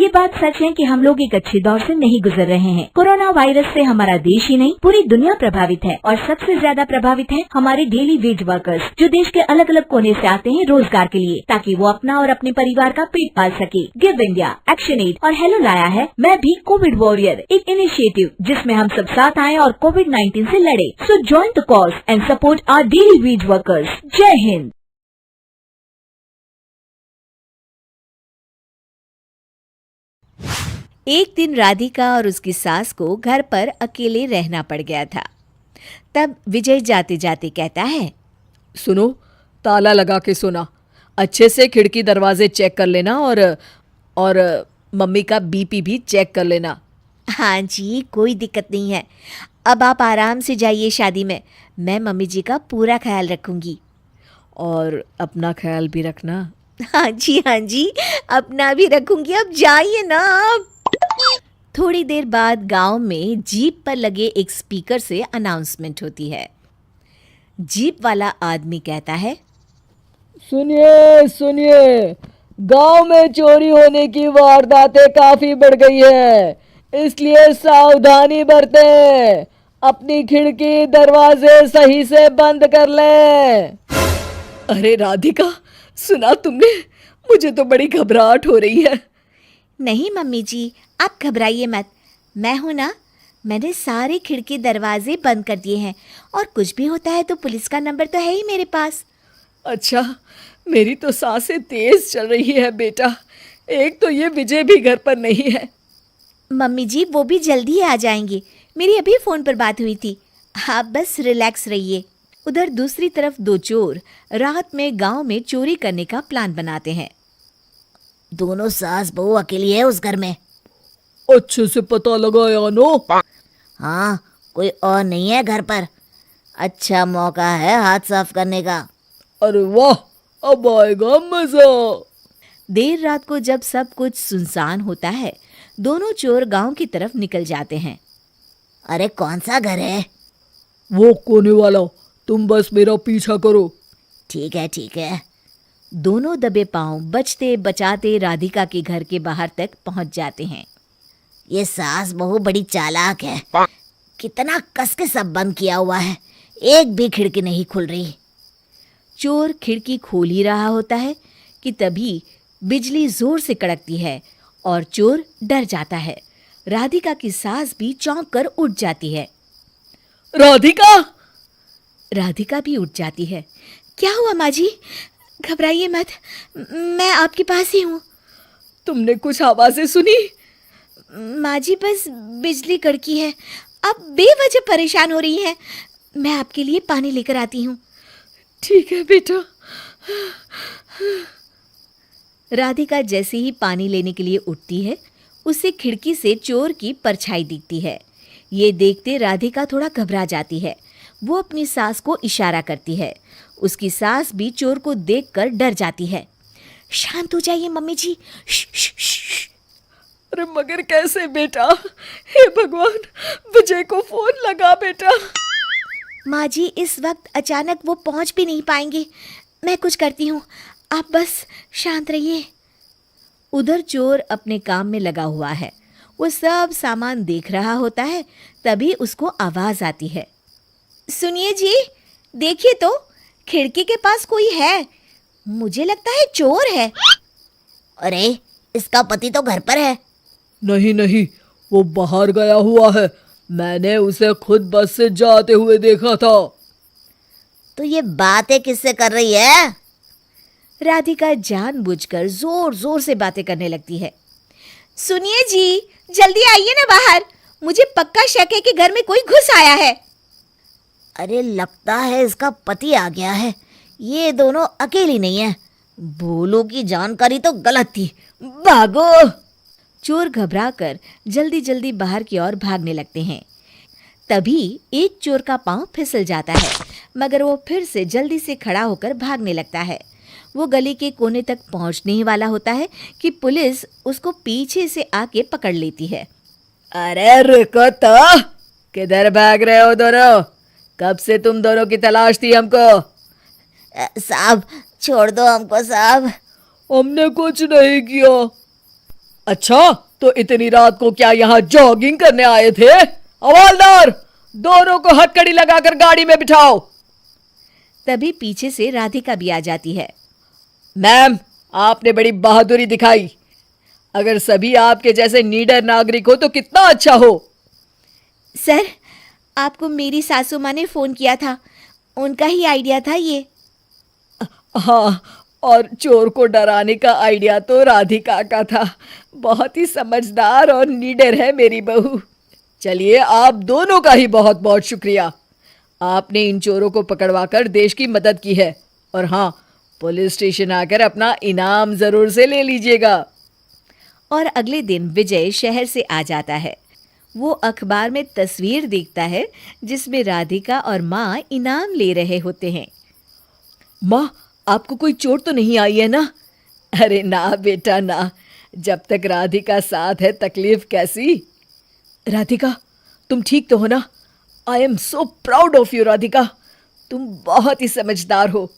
ये बात सच है कि हम लोग एक अच्छे दौर से नहीं गुजर रहे हैं। कोरोना वायरस से हमारा देश ही नहीं पूरी दुनिया प्रभावित है और सबसे ज्यादा प्रभावित है हमारे डेली वेज वर्कर्स, जो देश के अलग अलग कोने से आते हैं रोजगार के लिए, ताकि वो अपना और अपने परिवार का पेट पाल सके। गिव इंडिया, एक्शन एड और हेलो लाया है मैं भी कोविड वॉरियर, एक इनिशिएटिव जिसमें हम सब साथ आए और कोविड-19 से लड़े। So join the cause and support our daily wage workers. जय हिंद। एक दिन राधिका और उसकी सास को घर पर अकेले रहना पड़ गया था। तब विजय जाते जाते कहता है, सुनो, ताला लगा के सोना, अच्छे से खिड़की दरवाजे चेक कर लेना और मम्मी का बीपी भी चेक कर लेना। हाँ जी, कोई दिक्कत नहीं है। अब आप आराम से जाइए शादी में, मैं मम्मी जी का पूरा ख्याल रखूंगी। और अपना ख्याल भी रखना। हाँ जी, अपना भी रखूंगी। अब जाइए ना आप। थोड़ी देर बाद गांव में जीप पर लगे एक स्पीकर से अनाउंसमेंट होती है। जीप वाला आदमी कहता है, सुनिए सुनिए, गांव में चोरी होने की वारदातें काफी बढ़ गई है, इसलिए सावधानी बरतें। अपनी खिड़की दरवाजे सही से बंद कर लें। अरे राधिका, सुना तुमने? मुझे तो बड़ी घबराहट हो रही है। नहीं मम्मी जी, आप घबराइए मत, मैं हूं ना। मैंने सारे खिड़की दरवाजे बंद कर दिए हैं और कुछ भी होता है तो पुलिस का नंबर तो है ही मेरे पास। अच्छा, मेरी तो सांसें तेज चल रही है बेटा। एक तो ये विजय भी घर पर नहीं है। मम्मी जी, वो भी जल्दी आ जाएंगे, मेरी अभी फ़ोन पर बात हुई थी। आप बस रिलैक्स रहिए। उधर दूसरी तरफ दो चोर रात में गांव में चोरी करने का प्लान बनाते हैं। दोनों सास बहू अकेली है उस घर में। अच्छे से पता लगाया नो? हाँ, कोई और नहीं है घर पर। अच्छा मौका है हाथ साफ करने का। अरे वाह, अब आएगा मजा। देर रात को जब सब कुछ सुनसान होता है, दोनों चोर गांव की तरफ निकल जाते हैं। अरे कौन सा घर है? वो कोने वाला, तुम बस मेरा पीछा करो। ठीक है। दोनों दबे पांव बचते बचाते राधिका के घर के बाहर तक पहुंच जाते हैं। ये सास बहू बड़ी चालाक है, कितना कस के सब बंद किया हुआ है, एक भी खिड़की नहीं खुल रही। चोर खिड़की खोल ही रहा होता है कि तभी बिजली जोर से कड़कती है और चोर डर जाता है। राधिका की सास भी चौंक कर उठ जाती है। राधिका भी उठ जाती है। क्या हुआ माँ जी? घबराइए मत, मैं आपके पास ही हूँ। तुमने कुछ आवाजें सुनी? माँ जी, बस बिजली कड़की है, आप बेवजह परेशान हो रही हैं। मैं आपके लिए पानी लेकर आती हूँ। ठीक है बेटा। राधिका जैसे ही पानी लेने के लिए उठती है, उसे खिड़की से चोर की परछाई दिखती है। ये देखते राधिका थोड़ा घबरा जाती है। वो अपनी सास को इशारा करती है। उसकी सास भी चोर को देखकर डर जाती है। शांत हो जाइए मम्मी जी। अरे मगर कैसे बेटा? हे भगवान, विजय को फोन लगा बेटा। माँ जी, इस वक्त अचानक वो पहुंच भी नहीं पाएंगे, मैं कुछ करती हूँ, आप बस शांत रहिए। उधर चोर अपने काम में लगा हुआ है, वो सब सामान देख रहा होता है। तभी उसको आवाज आती है, सुनिए जी, देखिए तो खिड़की के पास कोई है, मुझे लगता है चोर है। अरे, इसका पति तो घर पर है। नहीं, वो बाहर गया हुआ है, मैंने उसे खुद बस से जाते हुए देखा था। तो ये बातें किससे कर रही है? राधिका जानबूझकर जोर जोर से बातें करने लगती है। सुनिए जी, जल्दी आइए ना बाहर, मुझे पक्का शक है कि घर में कोई घुस आया है। अरे, लगता है इसका पति आ गया है, ये दोनों अकेली नहीं है। भोलू की जानकारी तो गलत थी, भागो। चोर घबराकर जल्दी जल्दी बाहर की ओर भागने लगते हैं। तभी एक चोर का पांव फिसल जाता है, मगर वो फिर से जल्दी से खड़ा होकर भागने लगता है। वो गली के कोने तक पहुंचने ही वाला होता है कि पुलिस उसको पीछे से आके पकड़ लेती है। अरे रुको तो, किधर भाग रहे हो दोनों? कब से तुम दोनों की तलाश थी हमको? साहब, छोड़ दो हमको साहब। हमने कुछ नहीं किया। अच्छा, तो इतनी रात को क्या यहाँ जॉगिंग करने आए थे? हवलदार, दोनों को हथकड़ी लगाकर गाड़ी में बिठाओ। तभी पीछे से राधिका भी आ जाती है। मैम, आपने बड़ी बहादुरी दिखाई। अगर सभी आपके जैसे नीडर नागरिक हो तो कितना अच्छा हो। सर, आपको मेरी सासू माँ ने फोन किया था, उनका ही आइडिया था ये। हाँ, और चोर को डराने का आइडिया तो राधिका का था। बहुत ही समझदार और नीडर है मेरी बहू। चलिए, आप दोनों का ही बहुत बहुत शुक्रिया। आपने इन चोरों को पकड़वाकर देश की मदद की है। और हाँ, पुलिस स्टेशन आकर अपना इनाम जरूर से ले लीजिएगा। और अगले दिन विजय शहर से आ जाता है। वो अखबार में तस्वीर देखता है जिसमें राधिका और माँ इनाम ले रहे होते हैं। माँ, आपको कोई चोट तो नहीं आई है ना? अरे ना बेटा ना, जब तक राधिका साथ है तकलीफ कैसी। राधिका, तुम ठीक तो हो ना? I am so proud of you Radhika, तुम बहुत ही समझदार हो।